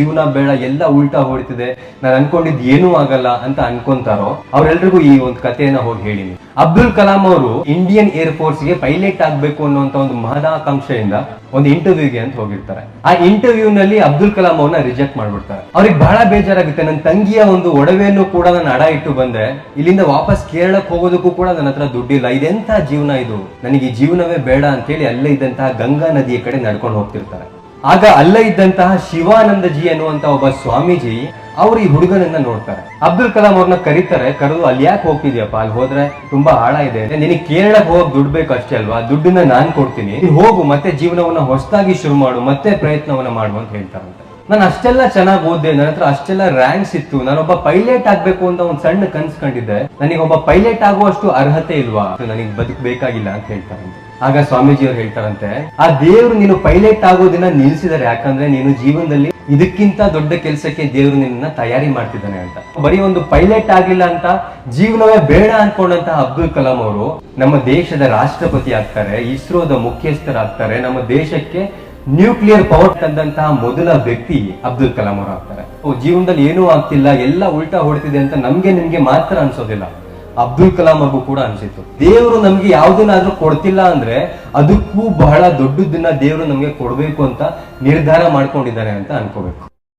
ಜೀವನ ಬೇಡ, ಎಲ್ಲ ಉಲ್ಟಾ ಹೊಡಿತಿದೆ, ನಾನು ಅನ್ಕೊಂಡಿದ್ ಏನೂ ಆಗಲ್ಲ ಅಂತ ಅನ್ಕೊಂತಾರೋ ಅವ್ರೆಲ್ರಿಗೂ ಈ ಒಂದು ಕಥೆಯನ್ನ ಹೋಗಿ ಹೇಳಿನಿ. ಅಬ್ದುಲ್ ಕಲಾಂ ಅವರು ಇಂಡಿಯನ್ ಏರ್ ಫೋರ್ಸ್ ಗೆ ಪೈಲಟ್ ಆಗ್ಬೇಕು ಅನ್ನುವಂತ ಒಂದು ಮಹದಾಕಾಂಕ್ಷೆಯಿಂದ ಒಂದು ಇಂಟರ್ವ್ಯೂಗೆ ಅಂತ ಹೋಗಿರ್ತಾರೆ. ಆ ಇಂಟರ್ವ್ಯೂ ನಲ್ಲಿ ಅಬ್ದುಲ್ ಕಲಾಂ ಅವ್ರನ್ನ ರಿಜೆಕ್ಟ್ ಮಾಡ್ಬಿಡ್ತಾರೆ. ಅವ್ರಿಗೆ ಬಹಳ ಬೇಜಾರಾಗುತ್ತೆ. ನನ್ನ ತಂಗಿಯ ಒಂದು ಒಡವೆಯನ್ನು ಕೂಡ ನಾನು ಅಡ ಇಟ್ಟು ಬಂದೆ, ಇಲ್ಲಿಂದ ವಾಪಸ್ ಕೇರಳಕ್ಕೆ ಹೋಗೋದಕ್ಕೂ ಕೂಡ ನನ್ನ ಹತ್ರ ದುಡ್ಡಿಲ್ಲ, ಇದೆಂತ ಜೀವನ ಇದು, ನನಗೆ ಈ ಜೀವನವೇ ಬೇಡ ಅಂತ ಹೇಳಿ ಅಲ್ಲೇ ಇದ್ದಂತಹ ಗಂಗಾ ನದಿಯ ಕಡೆ ನಡ್ಕೊಂಡು ಹೋಗ್ತಿರ್ತಾರೆ. ಆಗ ಅಲ್ಲೇ ಇದ್ದಂತಹ ಶಿವಾನಂದಜಿ ಅನ್ನುವಂತ ಒಬ್ಬ ಸ್ವಾಮೀಜಿ ಅವ್ರು ಈ ಹುಡುಗನನ್ನ ನೋಡ್ತಾರೆ. ಅಬ್ದುಲ್ ಕಲಾಂ ಅವ್ರನ್ನ ಕರೀತಾರೆ. ಕರೆದು ಅಲ್ಲಿ ಯಾಕೆ ಹೋಗ್ತಿದ್ಯಪ್ಪ, ಅಲ್ಲಿ ಹೋದ್ರೆ ತುಂಬಾ ಆಳ ಇದೆ, ನಿನಗೆ ಕೇರಳಕ್ಕೆ ಹೋಗಿ ದುಡ್ಡು ಬೇಕು ಅಷ್ಟೇ ಅಲ್ವಾ, ದುಡ್ಡನ್ನ ನಾನ್ ಕೊಡ್ತೀನಿ, ಹೋಗು, ಮತ್ತೆ ಜೀವನವನ್ನ ಹೊಸದಾಗಿ ಶುರು ಮಾಡು, ಮತ್ತೆ ಪ್ರಯತ್ನವನ್ನ ಮಾಡು ಅಂತ ಹೇಳ್ತಾರಂತೆ. ನಾನು ಅಷ್ಟೆಲ್ಲ ಚೆನ್ನಾಗಿ ಓದ್ದೆ, ನನ್ನ ಹತ್ರ ಅಷ್ಟೆಲ್ಲ ರ್ಯಾಂಕ್ಸ್ ಇತ್ತು, ನಾನೊಬ್ಬ ಪೈಲಟ್ ಆಗ್ಬೇಕು ಅಂತ ಒಂದ್ ಸಣ್ಣ ಕನ್ಸ್ ಕಂಡಿದ್ದೆ, ನನಗೆ ಒಬ್ಬ ಪೈಲಟ್ ಆಗುವಷ್ಟು ಅರ್ಹತೆ ಇಲ್ವಾ, ನನಗೆ ಬದುಕಬೇಕಾಗಿಲ್ಲ ಅಂತ ಹೇಳ್ತಾರಂತೆ. ಆಗ ಸ್ವಾಮೀಜಿ ಅವ್ರು ಹೇಳ್ತಾರಂತೆ, ಆ ದೇವ್ರು ನೀನು ಪೈಲಟ್ ಆಗೋದನ್ನ ನಿಲ್ಸಿದಾರೆ, ಯಾಕಂದ್ರೆ ನೀನು ಜೀವನದಲ್ಲಿ ಇದಕ್ಕಿಂತ ದೊಡ್ಡ ಕೆಲಸಕ್ಕೆ ದೇವ್ರು ನಿನ್ನ ತಯಾರಿ ಮಾಡ್ತಿದ್ದಾನೆ ಅಂತ. ಬರೀ ಒಂದು ಪೈಲಟ್ ಆಗಿಲ್ಲ ಅಂತ ಜೀವನವೇ ಬೇಡ ಅನ್ಕೊಂಡಂತಹ ಅಬ್ದುಲ್ ಕಲಾಂ ಅವರು ನಮ್ಮ ದೇಶದ ರಾಷ್ಟ್ರಪತಿ ಆಗ್ತಾರೆ, ಇಸ್ರೋದ ಮುಖ್ಯಸ್ಥರಾಗ್ತಾರೆ, ನಮ್ಮ ದೇಶಕ್ಕೆ ನ್ಯೂಕ್ಲಿಯರ್ ಪವರ್ ತಂದಂತಹ ಮೊದಲ ವ್ಯಕ್ತಿ ಅಬ್ದುಲ್ ಕಲಾಂ ಅವರು ಆಗ್ತಾರೆ. ಜೀವನದಲ್ಲಿ ಏನೂ ಆಗ್ತಿಲ್ಲ, ಎಲ್ಲ ಉಲ್ಟಾ ಹೊಡ್ತಿದೆ ಅಂತ ನಿಮ್ಗೆ ಮಾತ್ರ ಅನ್ಸೋದಿಲ್ಲ, ಅಬ್ದುಲ್ ಕಲಾಂ ಅವ್ರಿಗೂ ಕೂಡ ಅನ್ಸಿತ್ತು. ದೇವರು ನಮ್ಗೆ ಯಾವ್ದನ್ನಾದ್ರೂ ಕೊಡ್ತಿಲ್ಲ ಅಂದ್ರೆ ಅದಕ್ಕೂ ಬಹಳ ದೊಡ್ಡದನ್ನ ದೇವರು ನಮ್ಗೆ ಕೊಡ್ಬೇಕು ಅಂತ ನಿರ್ಧಾರ ಮಾಡ್ಕೊಂಡಿದ್ದಾರೆ ಅಂತ ಅನ್ಕೋಬೇಕು.